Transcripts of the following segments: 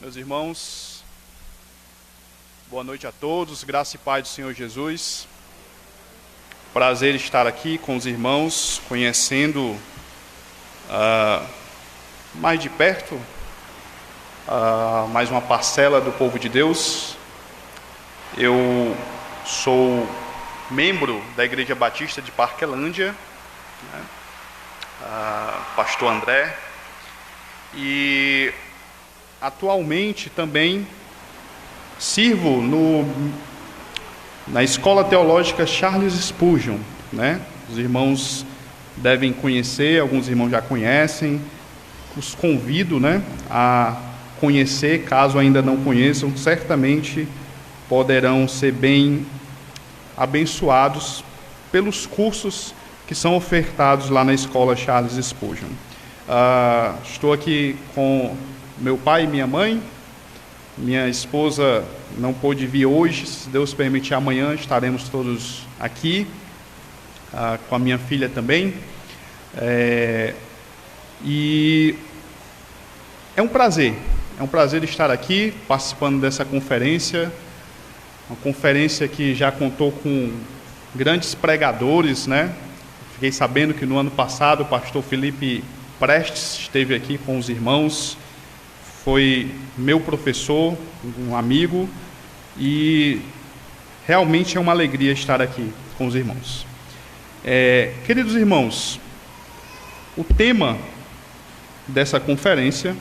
Meus irmãos, boa noite a todos, graça e paz do Senhor Jesus. Prazer estar aqui com os irmãos, conhecendo mais de perto mais uma parcela do povo de Deus. Eu sou membro da Igreja Batista de Parquelândia, né? Pastor André, e atualmente também sirvo na Escola Teológica Charles Spurgeon, né? Os irmãos devem conhecer, alguns irmãos já conhecem. Os convido, né, a conhecer, caso ainda não conheçam, certamente poderão ser bem abençoados pelos cursos que são ofertados lá na Escola Charles Spurgeon. Estou aqui com meu pai e minha mãe. Minha esposa não pôde vir hoje, se Deus permitir, amanhã estaremos todos aqui, com a minha filha também. E é um prazer estar aqui participando dessa conferência, uma conferência que já contou com grandes pregadores, né? Fiquei sabendo que no ano passado o pastor Felipe Prestes esteve aqui com os irmãos, foi meu professor, um amigo, e realmente é uma alegria estar aqui com os irmãos. Queridos irmãos, o tema dessa conferência,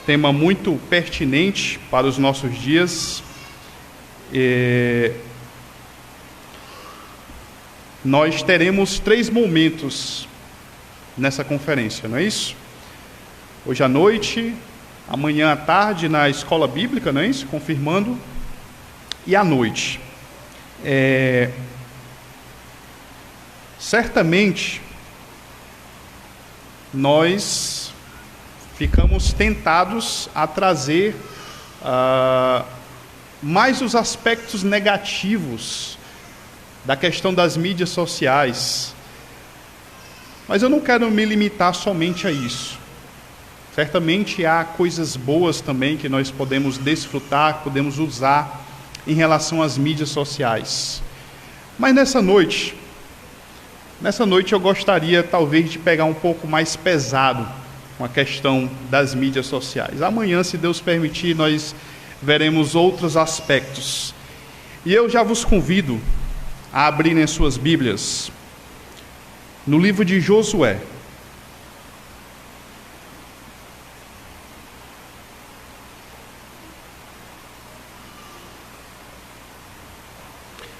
tema muito pertinente para os nossos dias. Nós teremos 3 momentos nessa conferência, não é isso? Hoje à noite, amanhã à tarde na escola bíblica, não é isso? Confirmando, e à noite. Certamente, nós ficamos tentados a trazer mais os aspectos negativos da questão das mídias sociais. Mas eu não quero me limitar somente a isso. Certamente há coisas boas também que nós podemos desfrutar, podemos usar em relação às mídias sociais. Mas nessa noite eu gostaria talvez de pegar um pouco mais pesado com a questão das mídias sociais. Amanhã, se Deus permitir, nós veremos outros aspectos. E eu já vos convido a abrirem as suas Bíblias no livro de Josué.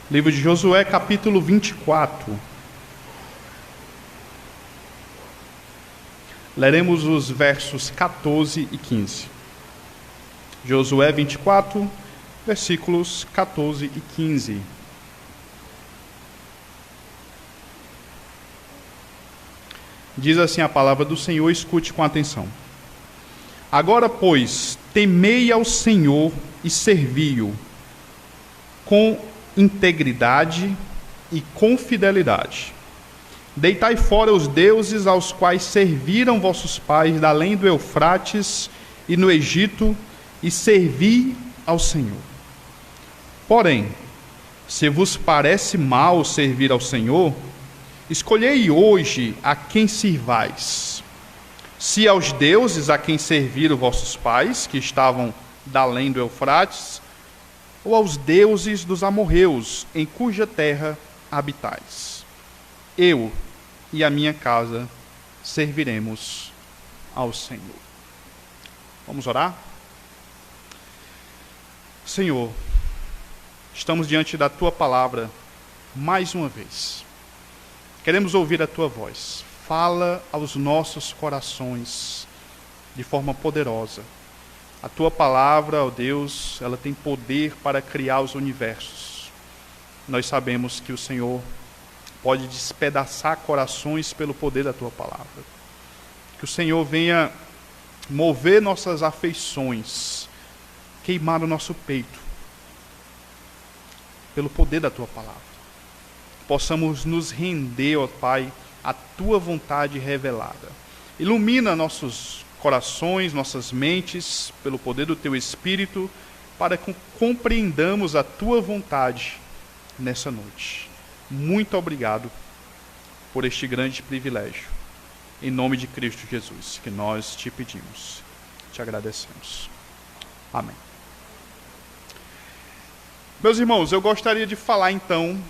Livro de Josué, capítulo 24. Leremos os versos 14 e 15. Josué 24, versículos 14 e 15. Diz assim a palavra do Senhor, escute com atenção. Agora, pois, temei ao Senhor e servi-o com integridade e com fidelidade. Deitai fora os deuses aos quais serviram vossos pais da além do Eufrates e no Egito, e servi ao Senhor. Porém, se vos parece mal servir ao Senhor, escolhei hoje a quem sirvais. Se aos deuses a quem serviram vossos pais, que estavam da além do Eufrates, ou aos deuses dos amorreus, em cuja terra habitais. Eu e a minha casa serviremos ao Senhor. Vamos orar? Senhor, estamos diante da Tua palavra mais uma vez. Queremos ouvir a Tua voz. Fala aos nossos corações de forma poderosa. A Tua palavra, ó Deus, ela tem poder para criar os universos. Nós sabemos que o Senhor pode despedaçar corações pelo poder da Tua palavra. Que o Senhor venha mover nossas afeições, queimar o nosso peito, pelo poder da Tua palavra. Possamos nos render, ó Pai, à Tua vontade revelada. Ilumina nossos corações, nossas mentes, pelo poder do Teu Espírito, para que compreendamos a Tua vontade nessa noite. Muito obrigado por este grande privilégio. Em nome de Cristo Jesus, que nós te pedimos, te agradecemos. Amém. Meus irmãos, eu gostaria de falar então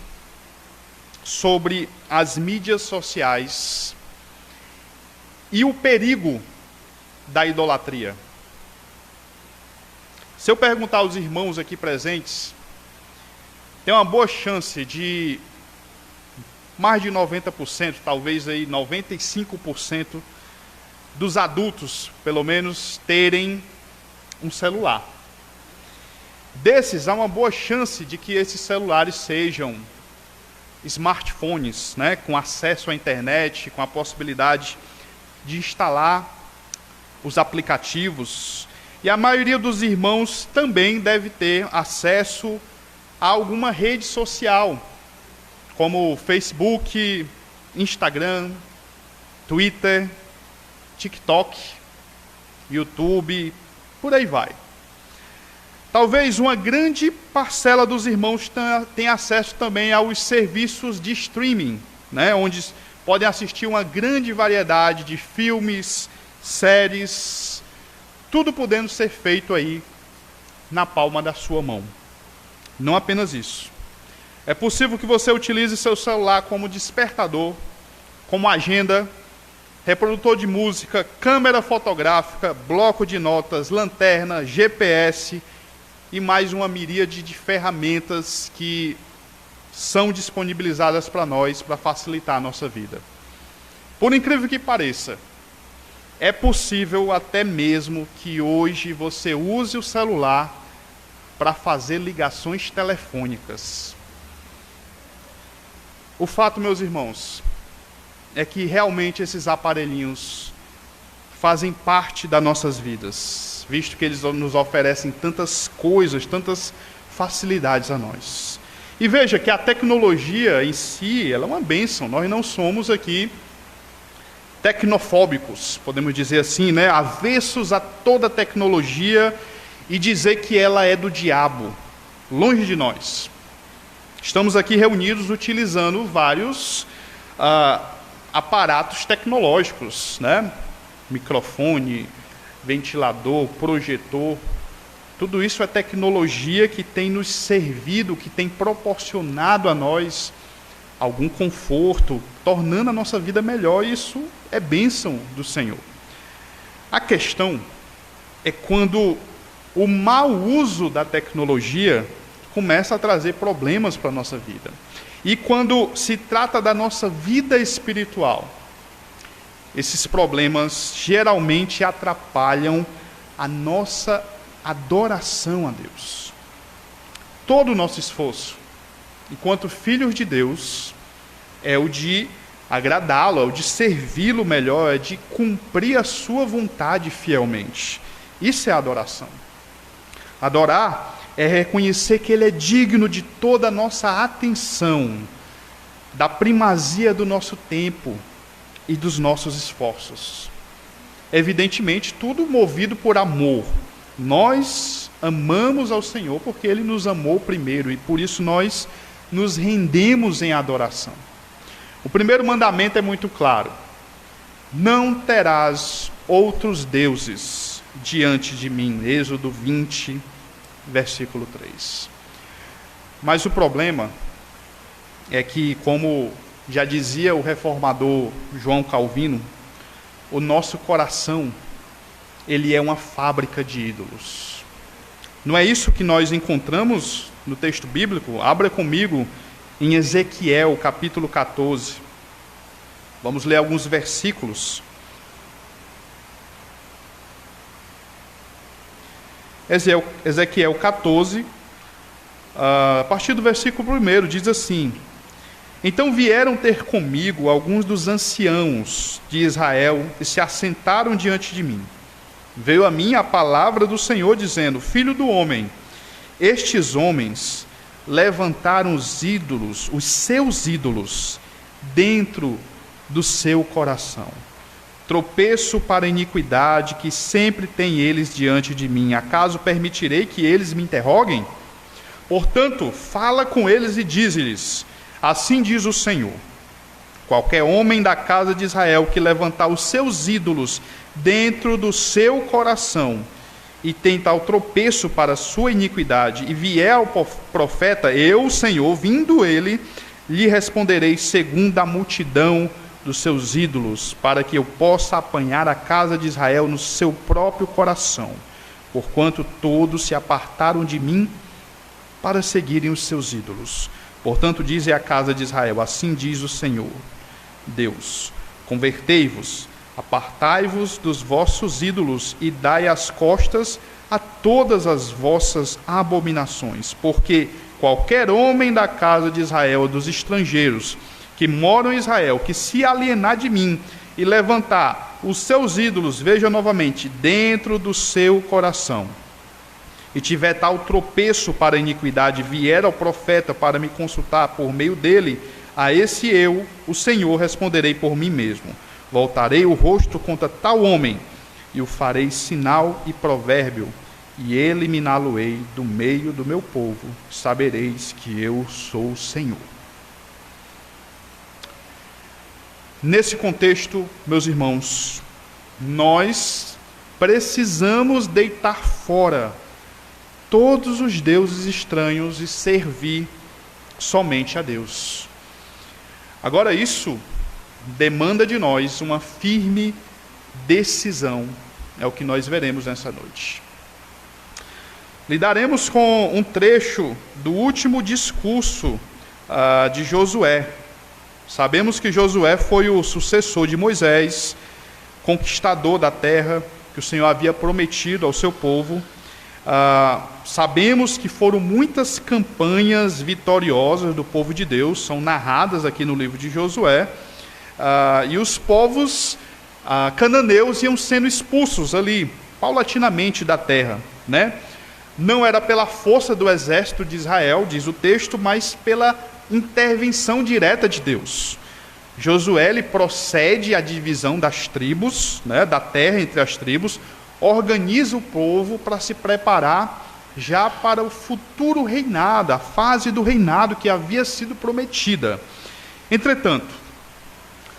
sobre as mídias sociais e o perigo da idolatria. Se eu perguntar aos irmãos aqui presentes, tem uma boa chance de mais de 90%, talvez aí 95% dos adultos, pelo menos, terem um celular. Desses, há uma boa chance de que esses celulares sejam smartphones, né, com acesso à internet, com a possibilidade de instalar os aplicativos. E a maioria dos irmãos também deve ter acesso a alguma rede social, como Facebook, Instagram, Twitter, TikTok, YouTube, por aí vai. Talvez uma grande parcela dos irmãos tenha acesso também aos serviços de streaming, né, onde podem assistir uma grande variedade de filmes, séries, tudo podendo ser feito aí na palma da sua mão. Não apenas isso. É possível que você utilize seu celular como despertador, como agenda, reprodutor de música, câmera fotográfica, bloco de notas, lanterna, GPS e mais uma miríade de ferramentas que são disponibilizadas para nós para facilitar a nossa vida. Por incrível que pareça, é possível até mesmo que hoje você use o celular para fazer ligações telefônicas. O fato, meus irmãos, é que realmente esses aparelhinhos fazem parte das nossas vidas, visto que eles nos oferecem tantas coisas, tantas facilidades a nós. E veja que a tecnologia em si, ela é uma bênção. Nós não somos aqui tecnofóbicos, podemos dizer assim, né? Avessos a toda tecnologia e dizer que ela é do diabo. Longe de nós. Estamos aqui reunidos utilizando vários aparatos tecnológicos, né? Microfone, ventilador, projetor. Tudo isso é tecnologia que tem nos servido, que tem proporcionado a nós algum conforto, tornando a nossa vida melhor. Isso é bênção do Senhor. A questão é quando o mau uso da tecnologia começa a trazer problemas para a nossa vida. E quando se trata da nossa vida espiritual, esses problemas geralmente atrapalham a nossa adoração a Deus. Todo o nosso esforço, enquanto filhos de Deus, é o de agradá-lo, é o de servi-lo melhor, é de cumprir a sua vontade fielmente. Isso é adoração. Adorar é reconhecer que Ele é digno de toda a nossa atenção, da primazia do nosso tempo e dos nossos esforços. Evidentemente, tudo movido por amor. Nós amamos ao Senhor porque Ele nos amou primeiro e por isso nós nos rendemos em adoração. O primeiro mandamento é muito claro: não terás outros deuses diante de mim. Êxodo 20, versículo 3. Mas o problema é que, como já dizia o reformador João Calvino, o nosso coração, ele é uma fábrica de ídolos. Não é isso que nós encontramos no texto bíblico? Abra comigo em Ezequiel, capítulo 14. Vamos ler alguns versículos. Ezequiel 14, a partir do versículo 1, diz assim: Então vieram ter comigo alguns dos anciãos de Israel e se assentaram diante de mim. Veio a mim a palavra do Senhor, dizendo: Filho do homem, estes homens levantaram os ídolos, os seus ídolos, dentro do seu coração. tropeço para a iniquidade que sempre tem eles diante de mim. Acaso permitirei que eles me interroguem? Portanto, fala com eles e dize-lhes: assim diz o Senhor: qualquer homem da casa de Israel que levantar os seus ídolos dentro do seu coração e tentar o tropeço para a sua iniquidade, e vier ao profeta, eu, o Senhor, vindo ele, lhe responderei segundo a multidão dos seus ídolos, para que eu possa apanhar a casa de Israel no seu próprio coração, porquanto todos se apartaram de mim para seguirem os seus ídolos. Portanto, dize à casa de Israel: assim diz o Senhor Deus: convertei-vos, apartai-vos dos vossos ídolos e dai as costas a todas as vossas abominações, porque qualquer homem da casa de Israel, dos estrangeiros que moram em Israel, que se alienar de mim e levantar os seus ídolos, veja novamente, dentro do seu coração, e tiver tal tropeço para a iniquidade, vier ao profeta para me consultar por meio dele, a esse eu, o Senhor, responderei por mim mesmo. Voltarei o rosto contra tal homem, e o farei sinal e provérbio, e eliminá-lo-ei do meio do meu povo. Sabereis que eu sou o Senhor. Nesse contexto, meus irmãos, nós precisamos deitar fora todos os deuses estranhos e servir somente a Deus. Agora, isso demanda de nós uma firme decisão, é o que nós veremos nessa noite. Lidaremos com um trecho do último discurso de Josué. Sabemos que Josué foi o sucessor de Moisés, conquistador da terra que o Senhor havia prometido ao seu povo. Sabemos que foram muitas campanhas vitoriosas do povo de Deus, são narradas aqui no livro de Josué, e os povos cananeus iam sendo expulsos ali, paulatinamente da terra, né? Não era pela força do exército de Israel, diz o texto, mas pela intervenção direta de Deus. Josué ele procede à divisão das tribos, né, da terra entre as tribos, organiza o povo para se preparar já para o futuro reinado, a fase do reinado que havia sido prometida. Entretanto,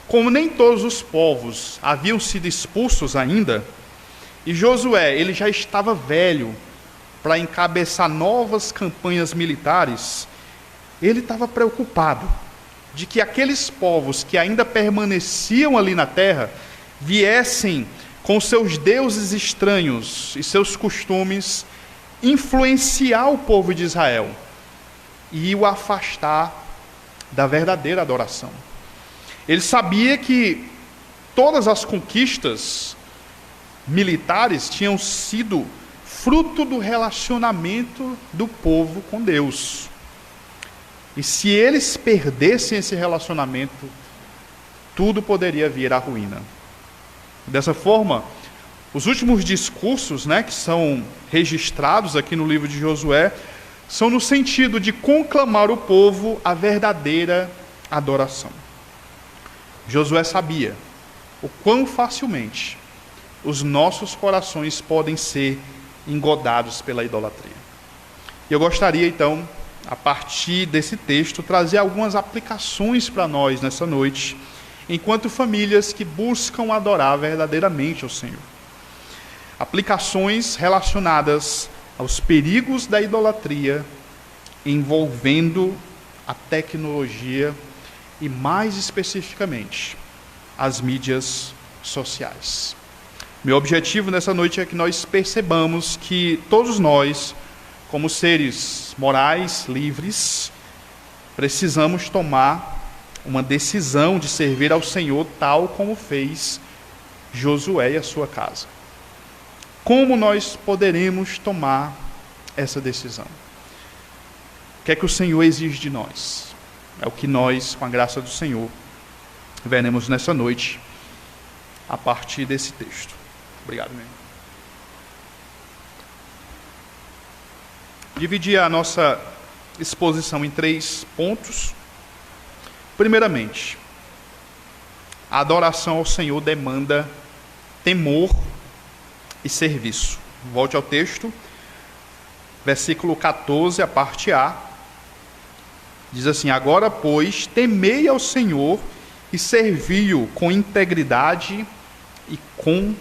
como nem todos os povos haviam sido expulsos ainda, e Josué ele já estava velho para encabeçar novas campanhas militares, ele estava preocupado de que aqueles povos que ainda permaneciam ali na terra viessem com seus deuses estranhos e seus costumes influenciar o povo de Israel e o afastar da verdadeira adoração. Ele sabia que todas as conquistas militares tinham sido fruto do relacionamento do povo com Deus. E se eles perdessem esse relacionamento, tudo poderia vir à ruína. Dessa forma, os últimos discursos, né, que são registrados aqui no livro de Josué, são no sentido de conclamar o povo à verdadeira adoração. Josué sabia o quão facilmente os nossos corações podem ser engodados pela idolatria. E eu gostaria, então, a partir desse texto, trazer algumas aplicações para nós nessa noite, enquanto famílias que buscam adorar verdadeiramente ao Senhor. Aplicações relacionadas aos perigos da idolatria, envolvendo a tecnologia e, mais especificamente, as mídias sociais. Meu objetivo nessa noite é que nós percebamos que todos nós, como seres morais, livres, precisamos tomar uma decisão de servir ao Senhor tal como fez Josué e a sua casa. Como nós poderemos tomar essa decisão? O que é que o Senhor exige de nós? É o que nós, com a graça do Senhor, veremos nessa noite, a partir desse texto. Obrigado, meu irmão. Dividi a nossa exposição em 3 pontos. Primeiramente, a adoração ao Senhor demanda temor e serviço. Volte ao texto, versículo 14, a parte A. Diz assim: agora, pois, temei ao Senhor e servi-o com integridade e com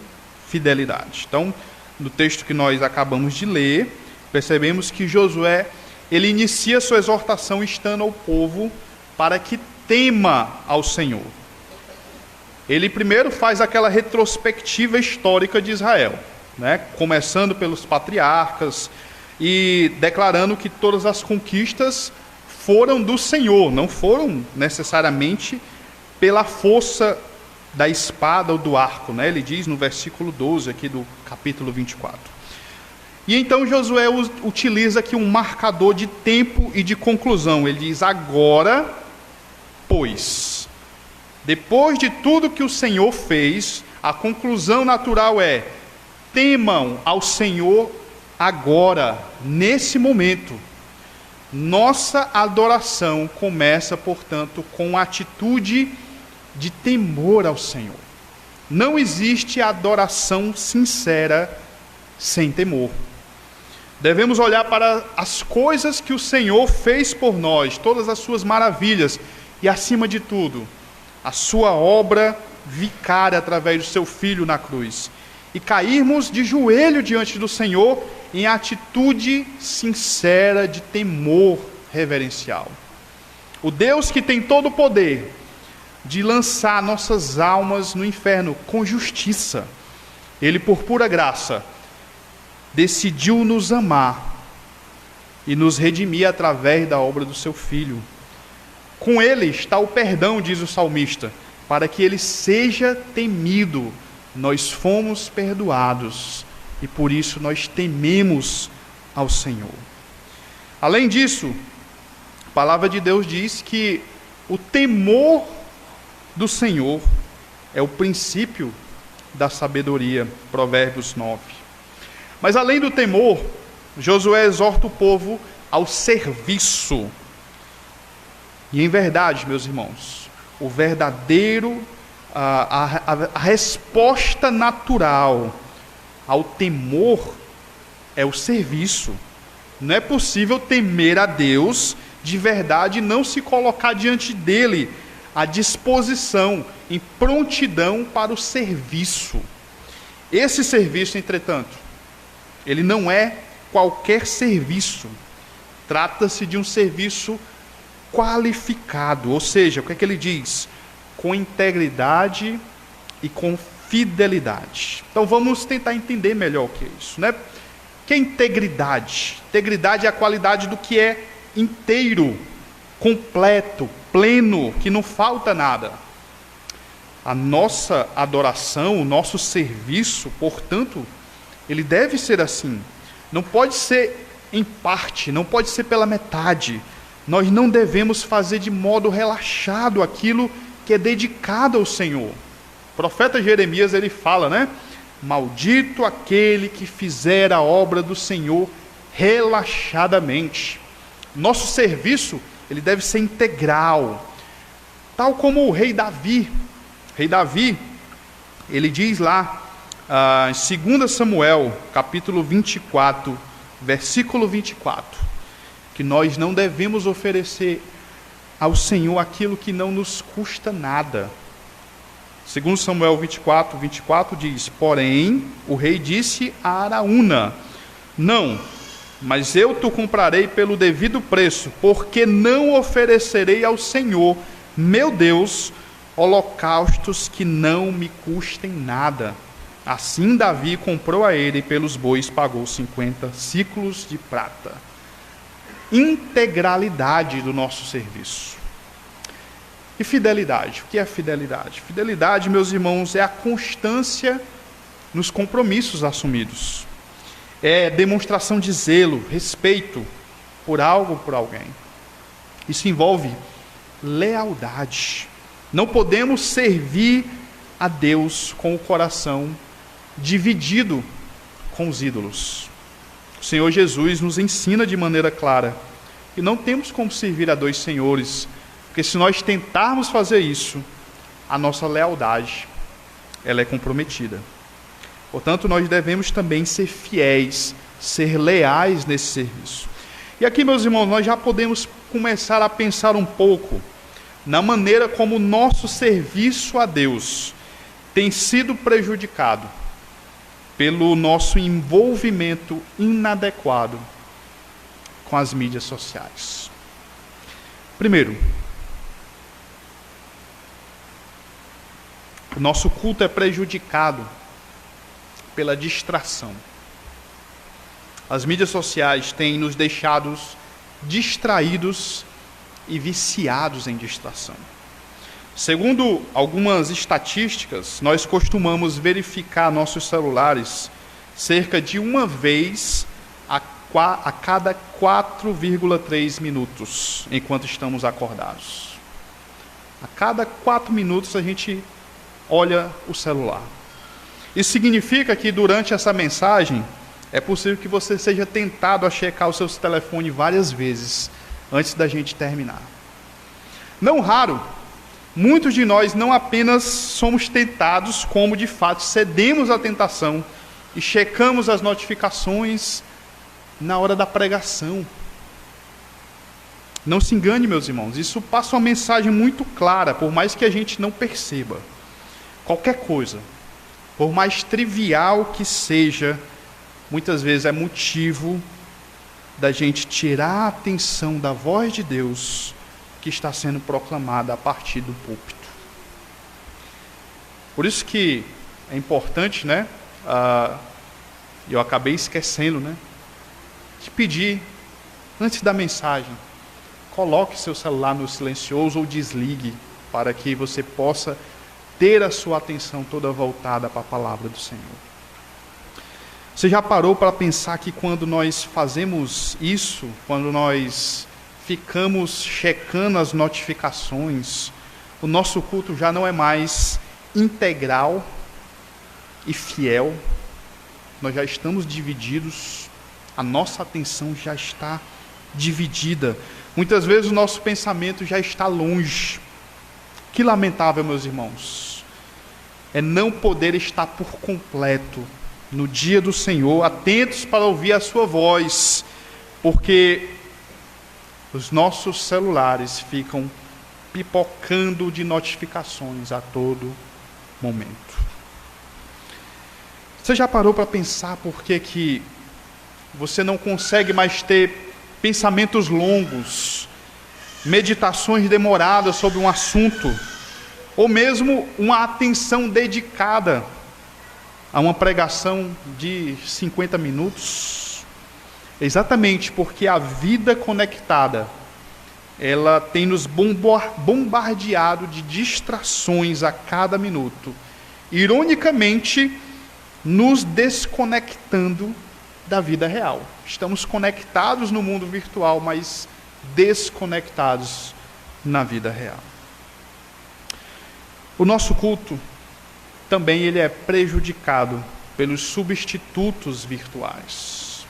fidelidade. Então, no texto que nós acabamos de ler, percebemos que Josué, ele inicia sua exortação instando ao povo para que tema ao Senhor. Ele primeiro faz aquela retrospectiva histórica de Israel, né? Começando pelos patriarcas e declarando que todas as conquistas foram do Senhor, não foram necessariamente pela força da espada ou do arco, né? Ele diz no versículo 12 aqui do capítulo 24. E então Josué utiliza aqui um marcador de tempo e de conclusão. Ele diz: agora, pois, depois de tudo que o Senhor fez, a conclusão natural é: temam ao Senhor agora, nesse momento. Nossa adoração começa, portanto, com a atitude de temor ao Senhor. Não existe adoração sincera sem temor. Devemos olhar para as coisas que o Senhor fez por nós, todas as suas maravilhas, e acima de tudo, a sua obra vicária através do seu Filho na cruz, e cairmos de joelho diante do Senhor em atitude sincera de temor reverencial. O Deus que tem todo o poder de lançar nossas almas no inferno com justiça, Ele, por pura graça, decidiu nos amar e nos redimir através da obra do seu Filho. Com Ele está o perdão, diz o salmista, para que Ele seja temido. Nós fomos perdoados e por isso nós tememos ao Senhor. Além disso, a palavra de Deus diz que o temor do Senhor é o princípio da sabedoria, Provérbios 9. Mas além do temor, Josué exorta o povo ao serviço. E em verdade, meus irmãos, o verdadeiro, a resposta natural ao temor é o serviço. Não é possível temer a Deus de verdade e não se colocar diante dele à disposição, em prontidão para o serviço. Esse serviço, entretanto, ele não é qualquer serviço. Trata-se de um serviço qualificado, ou seja, o que é que ele diz? Com integridade e com fidelidade. Então vamos tentar entender melhor o que é isso, né? O que é integridade? Integridade é a qualidade do que é inteiro, completo, pleno, que não falta nada. A nossa adoração, o nosso serviço, portanto, ele deve ser assim. Não pode ser em parte, não pode ser pela metade. Nós não devemos fazer de modo relaxado aquilo que é dedicado ao Senhor. O profeta Jeremias, ele fala, né? Maldito aquele que fizer a obra do Senhor relaxadamente. Nosso serviço, ele deve ser integral. Tal como o rei Davi. O rei Davi, ele diz lá, em 2 Samuel, capítulo 24, versículo 24, que nós não devemos oferecer ao Senhor aquilo que não nos custa nada. 2 Samuel 24, 24 diz: porém, o rei disse a Araúna: não, mas eu te comprarei pelo devido preço, porque não oferecerei ao Senhor, meu Deus, holocaustos que não me custem nada. Assim Davi comprou a ele, e pelos bois pagou 50 ciclos de prata. Integralidade do nosso serviço. E fidelidade. O que é fidelidade? Fidelidade, meus irmãos, é a constância nos compromissos assumidos. É demonstração de zelo, respeito por algo ou por alguém. Isso envolve lealdade. Não podemos servir a Deus com o coração dividido com os ídolos. O Senhor Jesus nos ensina de maneira clara que não temos como servir a dois senhores, porque se nós tentarmos fazer isso, a nossa lealdade ela é comprometida. Portanto, nós devemos também ser fiéis, ser leais nesse serviço. E aqui, meus irmãos, nós já podemos começar a pensar um pouco na maneira como o nosso serviço a Deus tem sido prejudicado pelo nosso envolvimento inadequado com as mídias sociais. Primeiro, o nosso culto é prejudicado pela distração. As mídias sociais têm nos deixado distraídos e viciados em distração. Segundo algumas estatísticas, nós costumamos verificar nossos celulares cerca de uma vez a cada 4,3 minutos, enquanto estamos acordados. A cada 4 minutos a gente olha o celular. Isso significa que durante essa mensagem é possível que você seja tentado a checar o seu telefone várias vezes antes da gente terminar. Não raro, muitos de nós não apenas somos tentados, como de fato cedemos à tentação e checamos as notificações na hora da pregação. Não se engane, meus irmãos, isso passa uma mensagem muito clara, por mais que a gente não perceba. Qualquer coisa, por mais trivial que seja, muitas vezes é motivo da gente tirar a atenção da voz de Deus que está sendo proclamada a partir do púlpito. Por isso que é importante, né? Eu acabei esquecendo, né? De pedir, antes da mensagem, coloque seu celular no silencioso ou desligue, para que você possa ter a sua atenção toda voltada para a palavra do Senhor. Você já parou para pensar que quando nós fazemos isso, quando nós ficamos checando as notificações, o nosso culto já não é mais integral e fiel, nós já estamos divididos, a nossa atenção já está dividida. Muitas vezes o nosso pensamento já está longe. Que lamentável, meus irmãos, é não poder estar por completo no dia do Senhor, atentos para ouvir a sua voz, porque os nossos celulares ficam pipocando de notificações a todo momento. Você já parou para pensar por que você não consegue mais ter pensamentos longos, meditações demoradas sobre um assunto, ou mesmo uma atenção dedicada a uma pregação de 50 minutos? Exatamente porque a vida conectada, ela tem nos bombardeado de distrações a cada minuto, ironicamente nos desconectando da vida real. Estamos conectados no mundo virtual, mas desconectados na vida real. O nosso culto também ele é prejudicado pelos substitutos virtuais.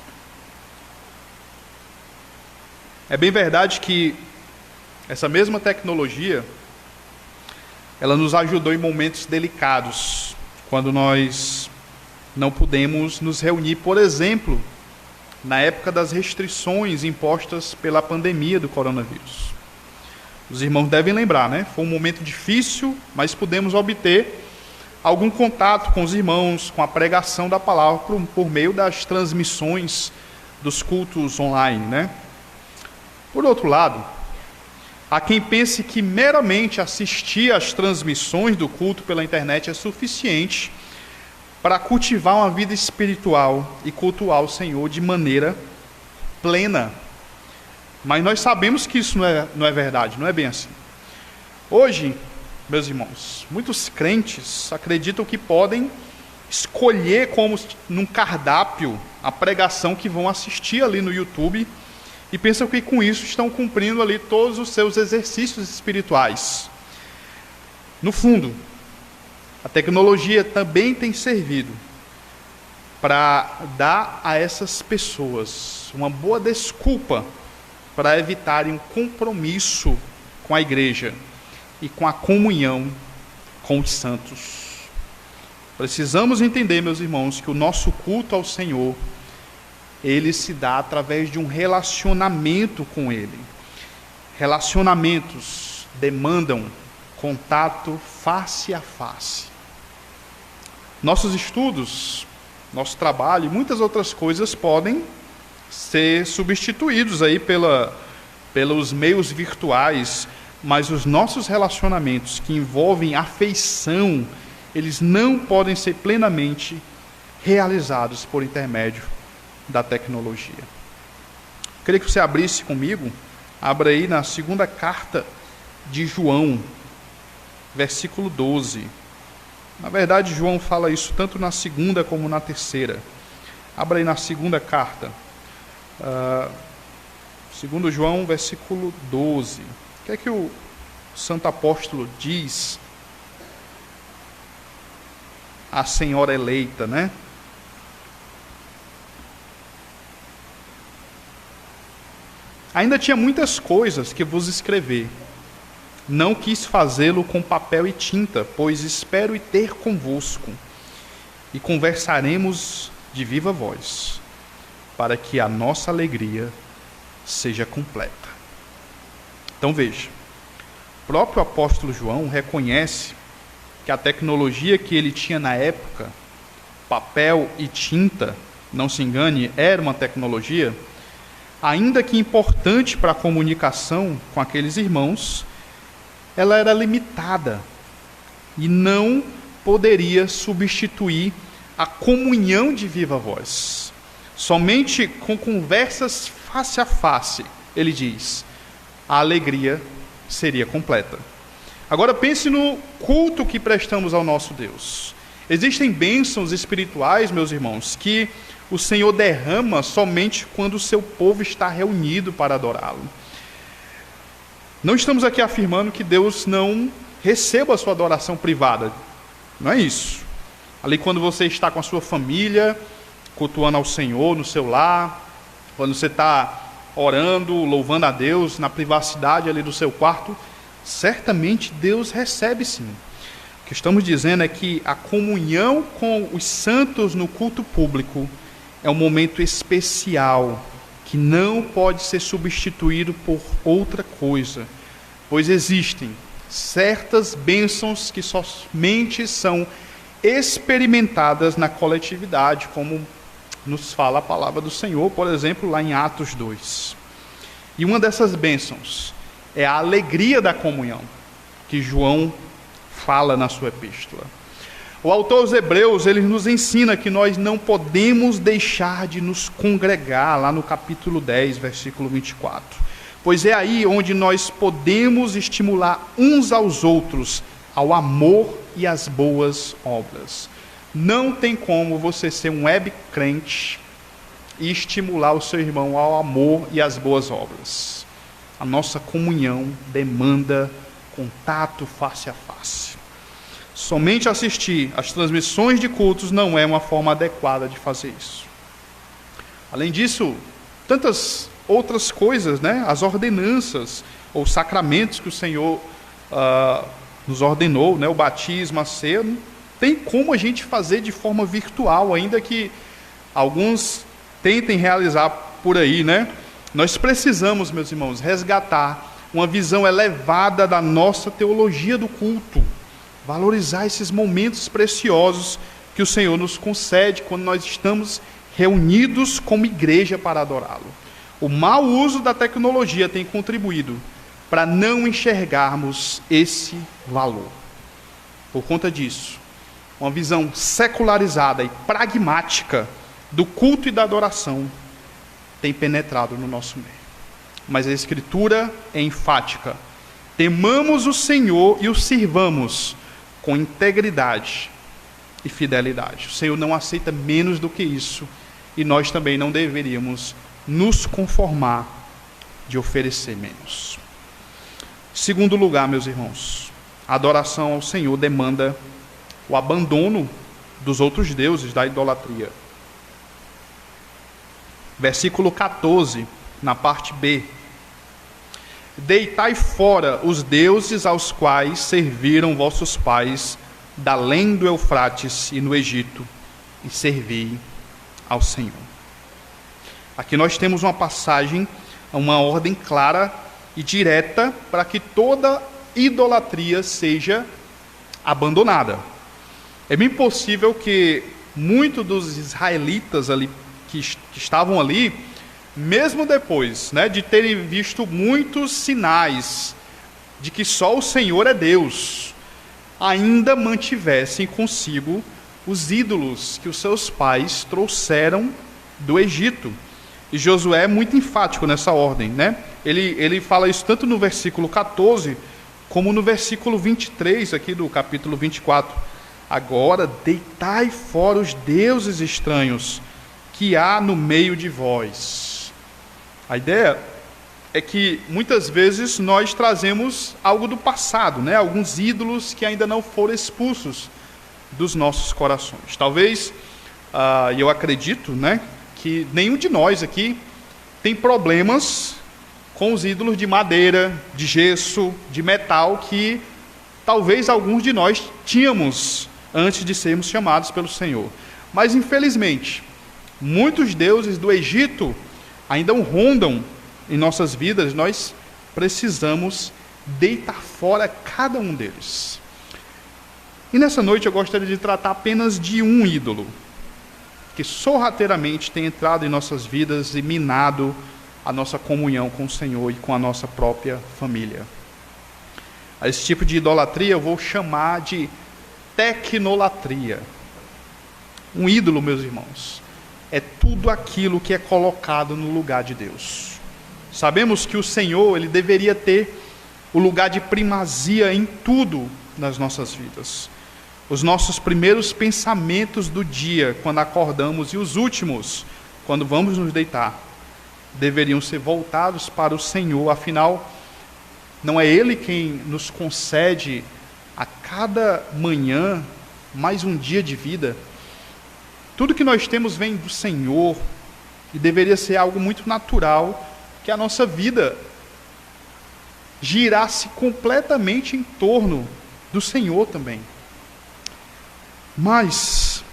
É bem verdade que essa mesma tecnologia, ela nos ajudou em momentos delicados, quando nós não pudemos nos reunir, por exemplo, na época das restrições impostas pela pandemia do coronavírus. Os irmãos devem lembrar, né? Foi um momento difícil, mas pudemos obter algum contato com os irmãos, com a pregação da palavra por meio das transmissões dos cultos online, né? Por outro lado, há quem pense que meramente assistir às transmissões do culto pela internet é suficiente para cultivar uma vida espiritual e cultuar o Senhor de maneira plena. Mas nós sabemos que isso não é verdade, não é bem assim. Hoje, meus irmãos, muitos crentes acreditam que podem escolher como num cardápio a pregação que vão assistir ali no YouTube e pensam que com isso estão cumprindo ali todos os seus exercícios espirituais. No fundo, a tecnologia também tem servido para dar a essas pessoas uma boa desculpa para evitarem um compromisso com a igreja e com a comunhão com os santos. Precisamos entender, meus irmãos, que o nosso culto ao Senhor, ele se dá através de um relacionamento com Ele. Relacionamentos demandam contato face a face. Nossos estudos, nosso trabalho e muitas outras coisas podem ser substituídos aí pelos meios virtuais, mas os nossos relacionamentos que envolvem afeição, eles não podem ser plenamente realizados por intermédio da tecnologia. Queria que você abrisse comigo, abra aí na segunda carta de João, versículo 12. Na verdade, João fala isso tanto na segunda como na terceira. Abra aí na segunda carta. Segundo João, versículo 12. O que é que o santo apóstolo diz à senhora eleita, né? Ainda tinha muitas coisas que vos escrever. Não quis fazê-lo com papel e tinta, pois espero ir ter convosco, e conversaremos de viva voz, para que a nossa alegria seja completa. Então veja, o próprio apóstolo João reconhece que a tecnologia que ele tinha na época, papel e tinta, não se engane, era uma tecnologia, ainda que importante para a comunicação com aqueles irmãos, ela era limitada e não poderia substituir a comunhão de viva voz. Somente com conversas face a face, ele diz, a alegria seria completa. Agora pense no culto que prestamos ao nosso Deus. Existem bênçãos espirituais, meus irmãos, que o Senhor derrama somente quando o seu povo está reunido para adorá-lo. Não estamos aqui afirmando que Deus não receba a sua adoração privada. Não é isso. Ali quando você está com a sua família, cultuando ao Senhor no seu lar, quando você está orando, louvando a Deus na privacidade ali do seu quarto, certamente Deus recebe sim. O que estamos dizendo é que a comunhão com os santos no culto público é um momento especial, que não pode ser substituído por outra coisa, pois existem certas bênçãos que somente são experimentadas na coletividade, como nos fala a palavra do Senhor, por exemplo, lá em Atos 2. E uma dessas bênçãos é a alegria da comunhão, que João fala na sua epístola. O autor aos Hebreus, ele nos ensina que nós não podemos deixar de nos congregar, lá no capítulo 10, versículo 24. Pois é aí onde nós podemos estimular uns aos outros ao amor e às boas obras. Não tem como você ser um web crente e estimular o seu irmão ao amor e às boas obras. A nossa comunhão demanda contato face a face. Somente assistir às transmissões de cultos não é uma forma adequada de fazer isso. Além disso, tantas outras coisas, né? As ordenanças ou sacramentos que o Senhor nos ordenou, né? O batismo, a ceia, não tem como a gente fazer de forma virtual, ainda que alguns tentem realizar por aí, né? Nós precisamos, meus irmãos, resgatar uma visão elevada da nossa teologia do culto. Valorizar esses momentos preciosos que o Senhor nos concede quando nós estamos reunidos como igreja para adorá-lo. O mau uso da tecnologia tem contribuído para não enxergarmos esse valor. Por conta disso, uma visão secularizada e pragmática do culto e da adoração tem penetrado no nosso meio. Mas a Escritura é enfática. Temamos o Senhor e o sirvamos com integridade e fidelidade. O Senhor não aceita menos do que isso, e nós também não deveríamos nos conformar de oferecer menos. Segundo lugar, meus irmãos, a adoração ao Senhor demanda o abandono dos outros deuses, da idolatria. Versículo 14, na parte B. deitai fora os deuses aos quais serviram vossos pais da além do Eufrates e no Egito, e servi ao Senhor. Aqui nós temos uma passagem, uma ordem clara e direta para que toda idolatria seja abandonada. É bem possível que muitos dos israelitas ali que estavam ali, mesmo depois, de terem visto muitos sinais de que só o Senhor é Deus, ainda mantivessem consigo os ídolos que os seus pais trouxeram do Egito. E Josué é muito enfático nessa ordem, Ele fala isso tanto no versículo 14, como no versículo 23 aqui do capítulo 24. Agora deitai fora os deuses estranhos que há no meio de vós. A ideia é que muitas vezes nós trazemos algo do passado, alguns ídolos que ainda não foram expulsos dos nossos corações. Talvez, eu acredito, que nenhum de nós aqui tem problemas com os ídolos de madeira, de gesso, de metal, que talvez alguns de nós tínhamos antes de sermos chamados pelo Senhor. Mas, infelizmente, muitos deuses do Egito ainda rondam em nossas vidas. Nós precisamos deitar fora cada um deles. E nessa noite eu gostaria de tratar apenas de um ídolo, que sorrateiramente tem entrado em nossas vidas e minado a nossa comunhão com o Senhor e com a nossa própria família. A esse tipo de idolatria eu vou chamar de tecnolatria. Um ídolo, meus irmãos, é tudo aquilo que é colocado no lugar de Deus. Sabemos que o Senhor, Ele deveria ter o lugar de primazia em tudo nas nossas vidas. Os nossos primeiros pensamentos do dia, quando acordamos, e os últimos, quando vamos nos deitar, deveriam ser voltados para o Senhor. Afinal, não é Ele quem nos concede a cada manhã mais um dia de vida. Tudo que nós temos vem do Senhor, e deveria ser algo muito natural que a nossa vida girasse completamente em torno do Senhor também. Mas,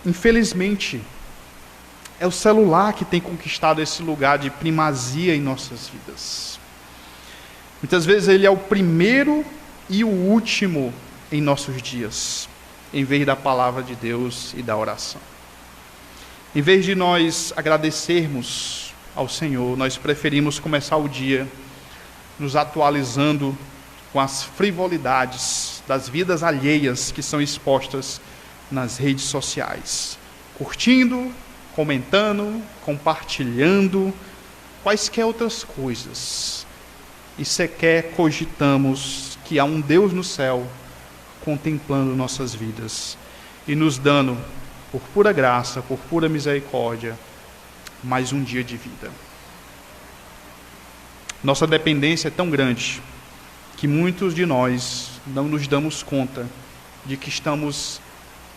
infelizmente, é o celular que tem conquistado esse lugar de primazia em nossas vidas. Muitas vezes ele é o primeiro e o último em nossos dias, em vez da palavra de Deus e da oração. Em vez de nós agradecermos ao Senhor, nós preferimos começar o dia nos atualizando com as frivolidades das vidas alheias que são expostas nas redes sociais, curtindo, comentando, compartilhando, quaisquer outras coisas. E sequer cogitamos que há um Deus no céu contemplando nossas vidas e nos dando, por pura graça, por pura misericórdia, mais um dia de vida. Nossa dependência é tão grande que muitos de nós não nos damos conta de que estamos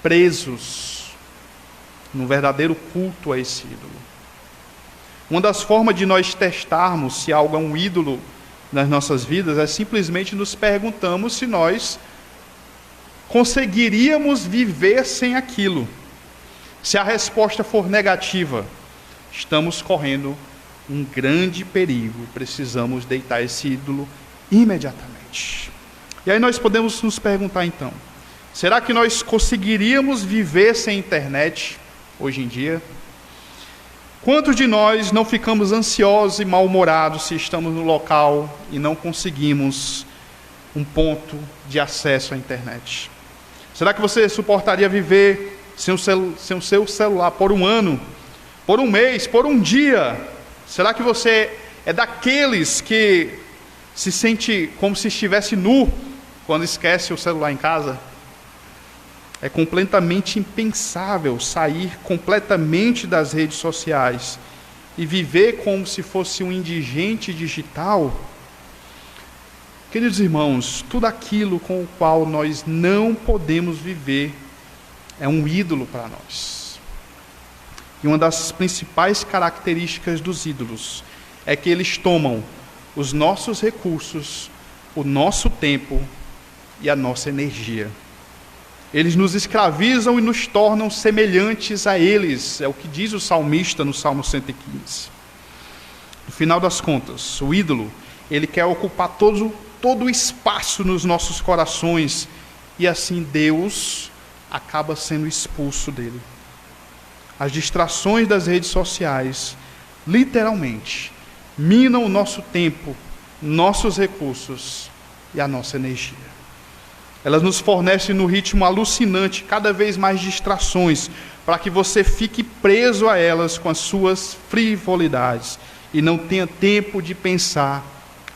presos num verdadeiro culto a esse ídolo. Uma das formas de nós testarmos se algo é um ídolo nas nossas vidas é simplesmente nos perguntarmos se nós conseguiríamos viver sem aquilo. Se a resposta for negativa, estamos correndo um grande perigo e precisamos deitar esse ídolo imediatamente. E aí nós podemos nos perguntar então, será que nós conseguiríamos viver sem internet hoje em dia? Quantos de nós não ficamos ansiosos e mal-humorados se estamos no local e não conseguimos um ponto de acesso à internet? Será que você suportaria viver sem o seu celular por um ano, por um mês, por um dia? Será que você é daqueles que se sente como se estivesse nu quando esquece o celular em casa? É completamente impensável sair completamente das redes sociais e viver como se fosse um indigente digital. Queridos irmãos, tudo aquilo com o qual nós não podemos viver é um ídolo para nós. E uma das principais características dos ídolos é que eles tomam os nossos recursos, o nosso tempo e a nossa energia. Eles nos escravizam e nos tornam semelhantes a eles, é o que diz o salmista no Salmo 115. No final das contas, o ídolo, ele quer ocupar todo o espaço nos nossos corações, e assim Deus acaba sendo expulso dele. As distrações das redes sociais, literalmente, minam o nosso tempo, nossos recursos e a nossa energia. Elas nos fornecem no ritmo alucinante cada vez mais distrações, para que você fique preso a elas com as suas frivolidades e não tenha tempo de pensar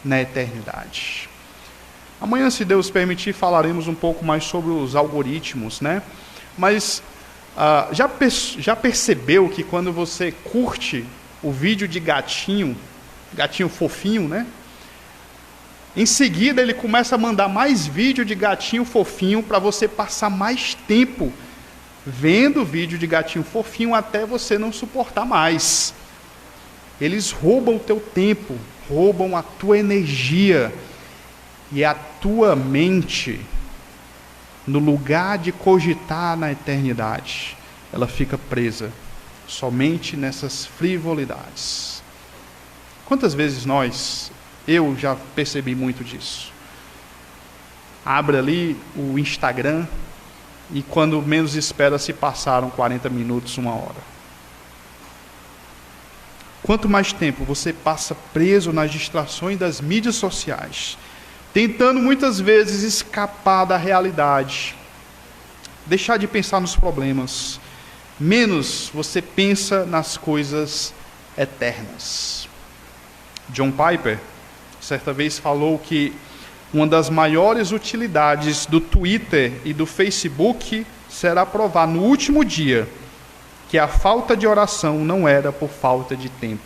na eternidade. Amanhã, se Deus permitir, falaremos um pouco mais sobre os algoritmos, né? Mas já percebeu que quando você curte o vídeo de gatinho fofinho, né? Em seguida ele começa a mandar mais vídeo de gatinho fofinho para você passar mais tempo vendo vídeo de gatinho fofinho até você não suportar mais. Eles roubam o teu tempo, roubam a tua energia, e a tua mente, no lugar de cogitar na eternidade, ela fica presa somente nessas frivolidades. Quantas vezes eu já percebi muito disso. Abre ali o Instagram e quando menos espera se passaram 40 minutos, 1 hora. Quanto mais tempo você passa preso nas distrações das mídias sociais, tentando muitas vezes escapar da realidade, deixar de pensar nos problemas, menos você pensa nas coisas eternas. John Piper certa vez falou que uma das maiores utilidades do Twitter e do Facebook será provar no último dia que a falta de oração não era por falta de tempo.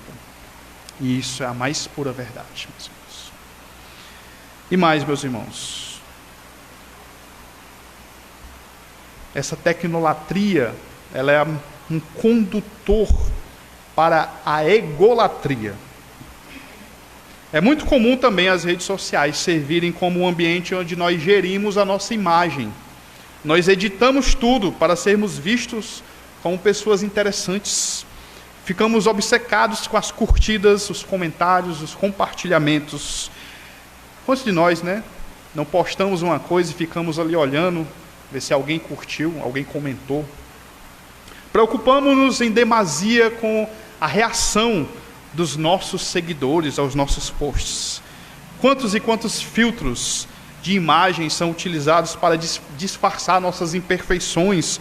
E isso é a mais pura verdade, meus irmãos. E mais, meus irmãos, essa tecnolatria, ela é um condutor para a egolatria. É muito comum também as redes sociais servirem como um ambiente onde nós gerimos a nossa imagem. Nós editamos tudo para sermos vistos como pessoas interessantes. Ficamos obcecados com as curtidas, os comentários, os compartilhamentos. Quantos de nós, não postamos uma coisa e ficamos ali olhando, ver se alguém curtiu, alguém comentou. Preocupamos-nos em demasia com a reação dos nossos seguidores aos nossos posts. Quantos e quantos filtros de imagens são utilizados para disfarçar nossas imperfeições,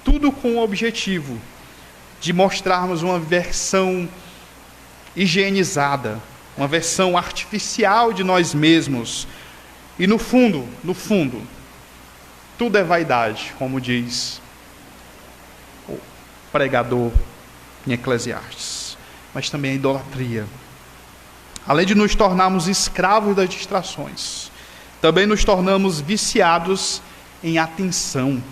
tudo com o objetivo de mostrarmos uma versão higienizada, uma versão artificial de nós mesmos. E no fundo, tudo é vaidade, como diz o pregador em Eclesiastes, mas também é idolatria. Além de nos tornarmos escravos das distrações, também nos tornamos viciados em atenção.